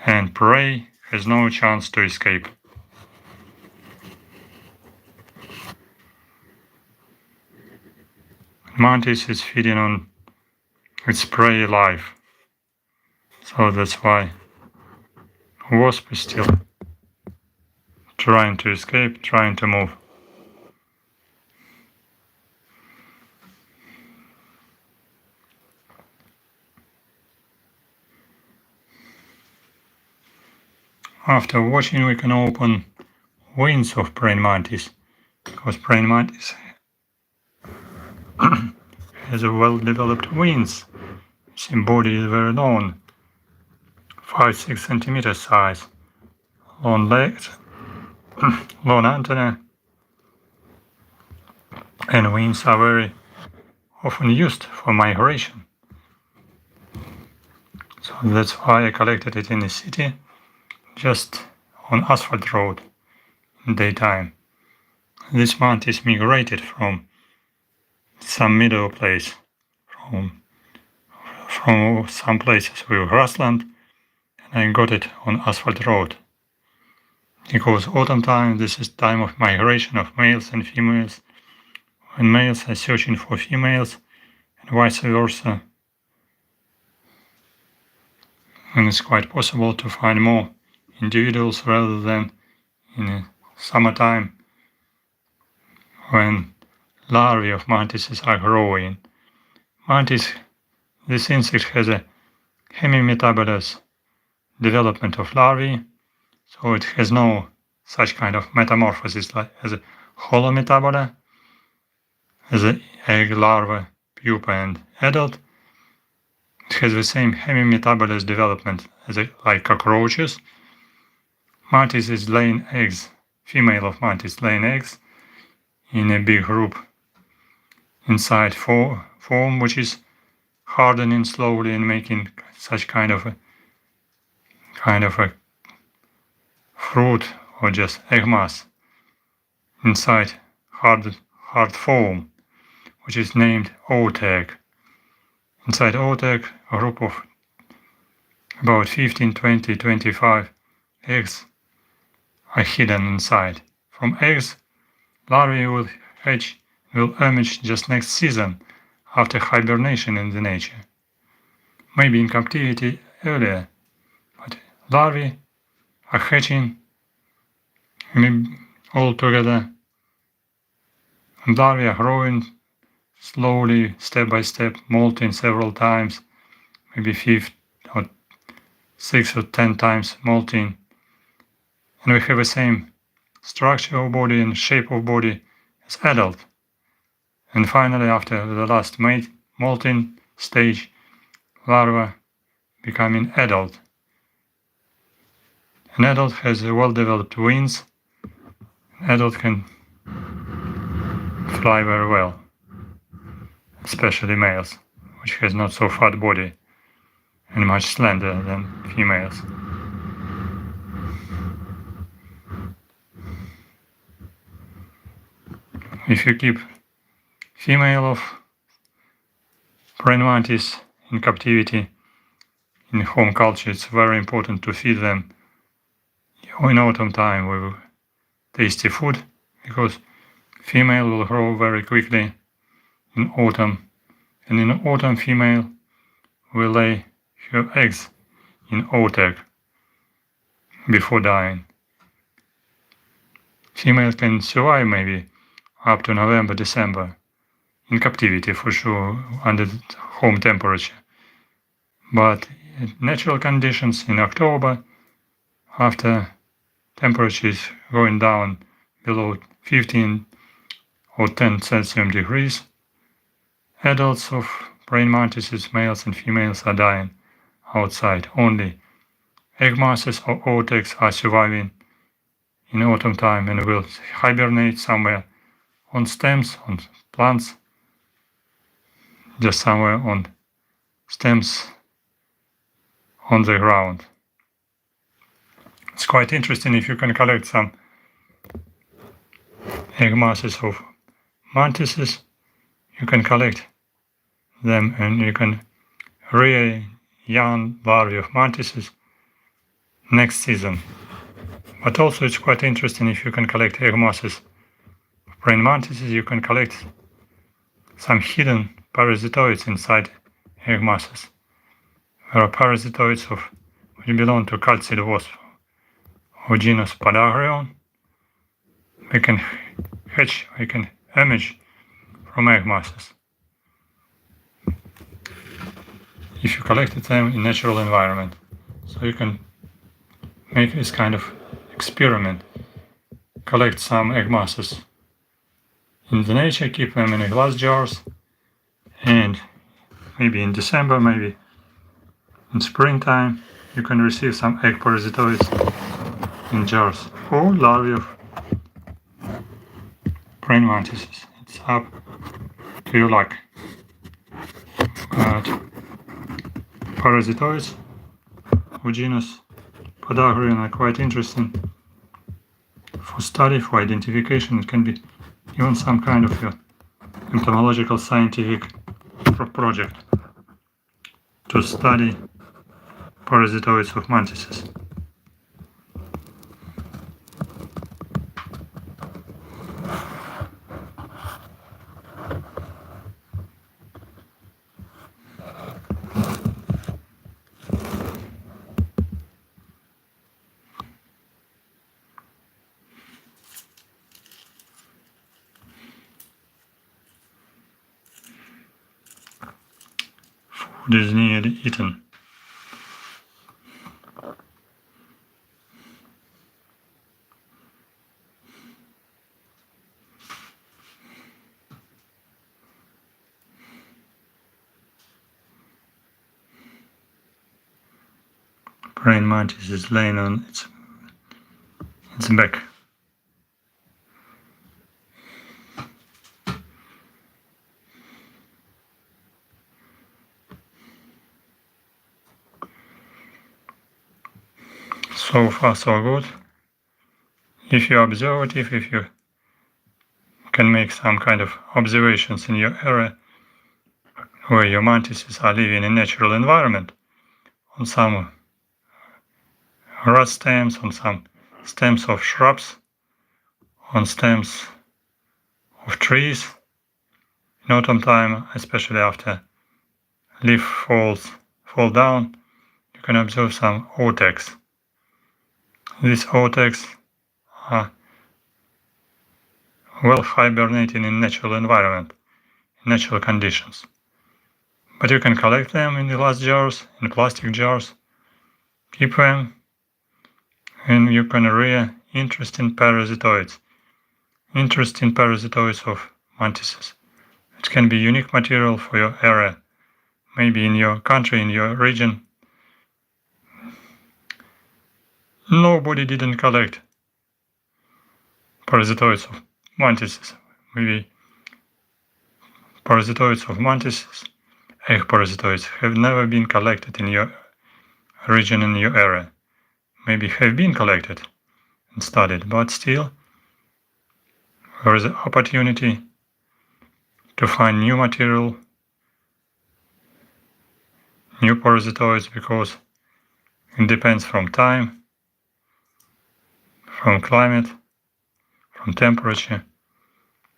and prey has no chance to escape. Mantis is feeding on its prey alive, so that's why wasp is still trying to escape, trying to move. After watching, we can open wings of praying mantis, because praying mantis has a well-developed wings. Its body is very long, 5-6 centimeters size, long legs, long antenna, and wings are very often used for migration. So that's why I collected it in the city, just on asphalt road in daytime. This mantis migrated from some middle place, from some places with grassland, and I got it on asphalt road. Because autumn time, this is time of migration of males and females, when males are searching for females and vice versa. And it's quite possible to find more individuals rather than in summertime when larvae of mantises are growing. Mantis, this insect has a hemimetabolous development of larvae, so it has no such kind of metamorphosis like as a holometabola, as an egg, larva, pupa, and adult. It has the same hemimetabolous development as like cockroaches. Mantis is laying eggs, female of mantis laying eggs in a big group inside foam, which is hardening slowly and making such kind of a fruit or just egg mass inside hard foam, which is named oat egg. Inside oat egg, a group of about 15, 20, 25 eggs are hidden inside. From eggs, larvae will hatch, will emerge just next season after hibernation in the nature. Maybe in captivity earlier, but larvae are hatching all together, and larvae are growing slowly, step by step, molting several times, maybe 5 or 6 or 10 times molting, and we have the same structure of body and shape of body as adult. And finally, after the last molting stage, larva becoming adult. An adult has well-developed wings. An adult can fly very well, especially males, which has not so fat body and much slender than females. If you keep female of praying mantis in captivity, in home culture, it's very important to feed them in autumn time with tasty food, because female will grow very quickly in autumn, and in autumn female will lay her eggs in oat egg before dying. Female can survive maybe up to November, December, in captivity for sure, under home temperature. But in natural conditions in October, after temperature is going down below 15 or 10 Celsius degrees, adults of praying mantises, males and females, are dying outside. Only egg masses or oat eggs are surviving in autumn time and will hibernate somewhere on stems, on plants, just somewhere on stems on the ground. It's quite interesting if you can collect some egg masses of mantises, you can collect them and you can rear young larvae of mantises next season. But also it's quite interesting if you can collect egg masses of praying mantises, you can collect some hidden parasitoids inside egg masses. There are parasitoids which belong to calcid wasp or genus Podagrion. We can emerge from egg masses if you collected them in natural environment. So you can make this kind of experiment. Collect some egg masses in the nature, keep them in glass jars, and maybe in December, maybe in springtime, you can receive some egg parasitoids in jars or larvae of praying mantises. It's up to your luck. But parasitoids of genus Podagrion are quite interesting for study, for identification. It can be even some kind of entomological scientific project to study parasitoids of mantises. Food is nearly eaten. Praying mantis is laying on its back. So far so good. If you are observative, if you can make some kind of observations in your area where your mantises are living in natural environment, on some rod stems, on some stems of shrubs, on stems of trees, in autumn time, especially after leaf fall down, you can observe some otex. These otex are well hibernating in natural environment, in natural conditions. But you can collect them in glass jars, in plastic jars, keep them, and you can rear interesting parasitoids of mantises. It can be unique material for your area, maybe in your country, in your region. Nobody didn't collect parasitoids of mantises. Maybe parasitoids of mantises, egg parasitoids, have never been collected in your region, in your area. Maybe have been collected and studied, but still there is an opportunity to find new material, new parasitoids, because it depends from time, from climate, from temperature,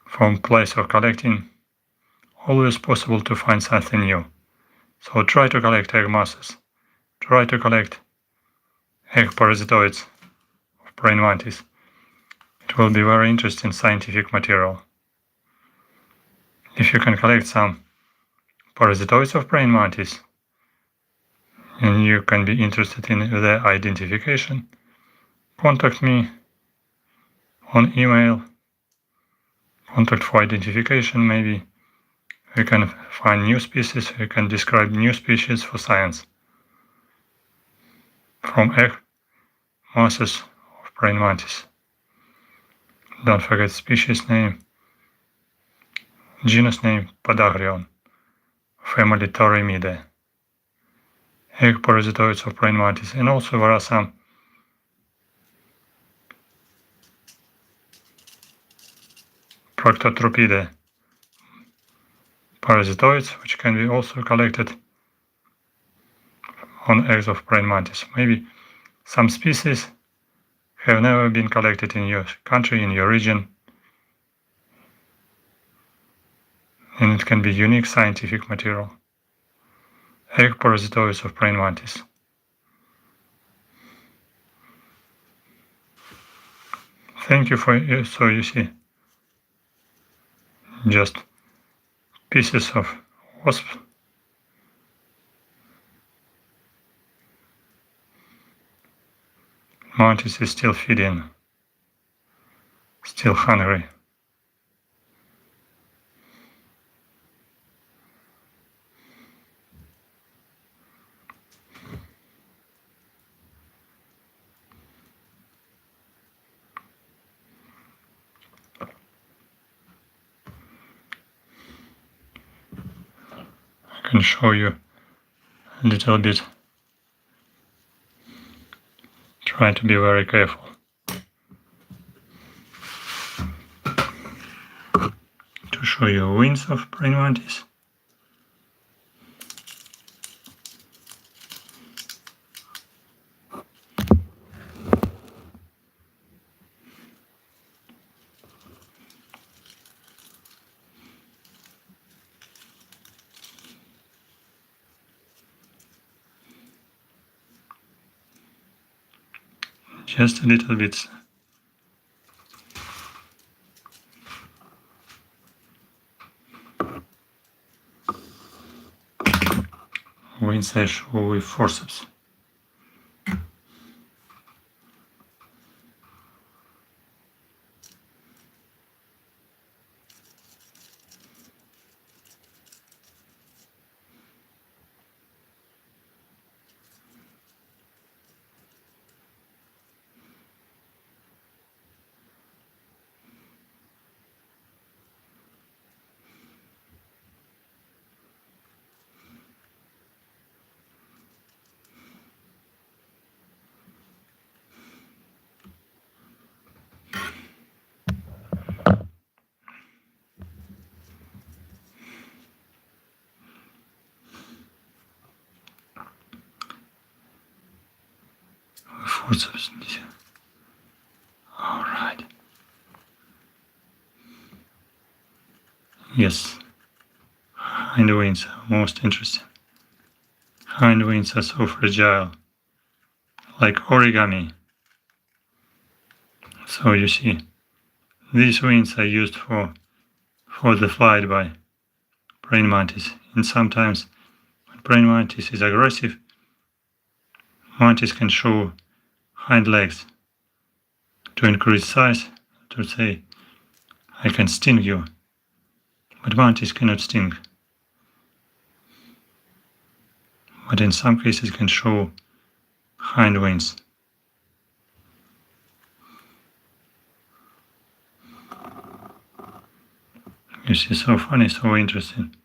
from place of collecting. Always possible to find something new. So try to collect egg masses. Try to collect egg parasitoids of praying mantis. It will be very interesting scientific material. If you can collect some parasitoids of praying mantis, and you can be interested in their identification, contact me on email. Contact for identification. Maybe we can find new species, we can describe new species for science from egg masses of praying mantis. Don't forget species name, genus name Podagrion, family Tenebrionidae, egg parasitoids of praying mantis, and also there are some Proctotropidae, parasitoids, which can be also collected on eggs of praying mantis. Maybe some species have never been collected in your country, in your region, and it can be unique scientific material. Egg parasitoids of praying mantis. Thank you for you. So you see, just pieces of wasp. Mantis is still feeding, still hungry. I can show you a little bit. Try to be very careful. To show you wings of praying mantis. Just a little bit. Wings I show with forceps. Forceps. All right. Yes. Hind wings are most interesting. Hind wings are so fragile, like origami. So you see, these wings are used for the flight by praying mantis. And sometimes when praying mantis is aggressive, mantis can show hind legs to increase size, to say, I can sting you. But mantis cannot sting. But in some cases can show hind wings. You see, so funny, so interesting.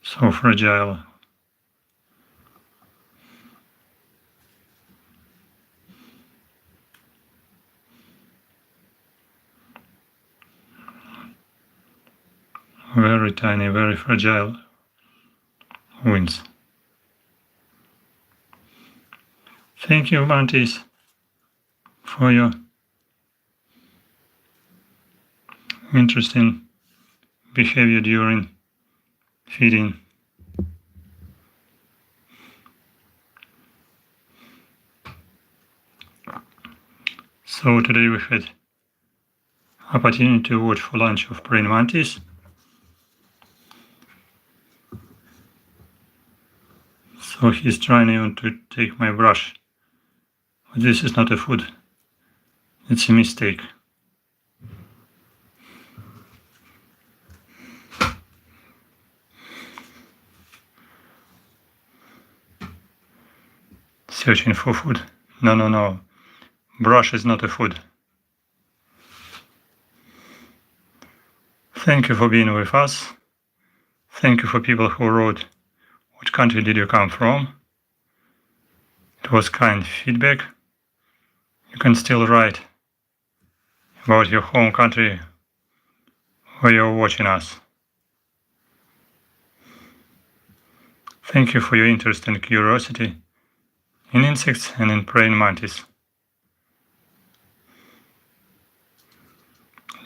So fragile. Very tiny, very fragile wings. Thank you, Mantis, for your interesting behavior during feeding. So today we had opportunity to watch for lunch of praying mantis. So he's trying even to take my brush. But this is not a food. It's a mistake. Searching for food. No. Brush is not a food. Thank you for being with us. Thank you for people who wrote, which country did you come from? It was kind feedback. you can still write about your home country where you're watching us. Thank you for your interest and curiosity in insects and in praying mantis.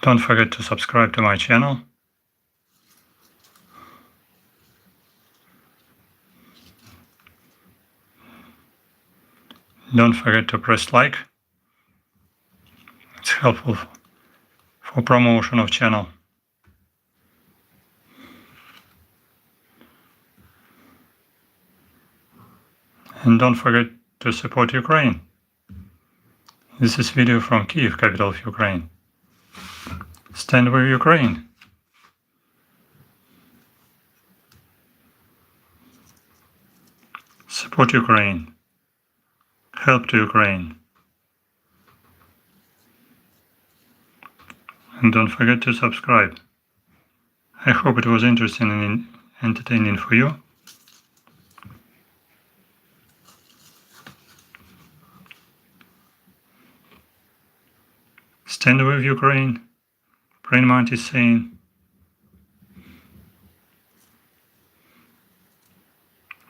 Don't forget to subscribe to my channel. Don't forget to press like. It's helpful for promotion of channel. And don't forget to support Ukraine. This is video from Kyiv, capital of Ukraine. Stand with Ukraine. Support Ukraine. Help to Ukraine. And don't forget to subscribe. I hope it was interesting and entertaining for you. Stand with Ukraine. Praying mantis saying,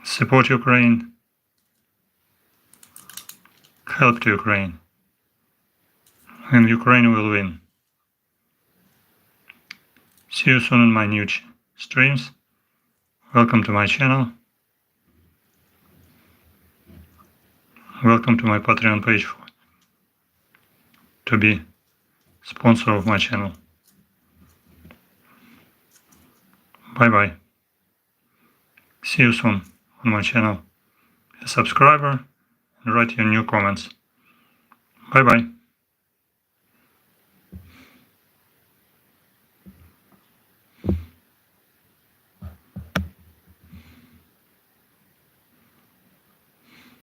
support Ukraine. Help to Ukraine. And Ukraine will win. See you soon on my new streams. Welcome to my channel. Welcome to my Patreon page to be sponsor of my channel. Bye bye. See you soon on my channel. A subscriber and write your new comments. Bye bye.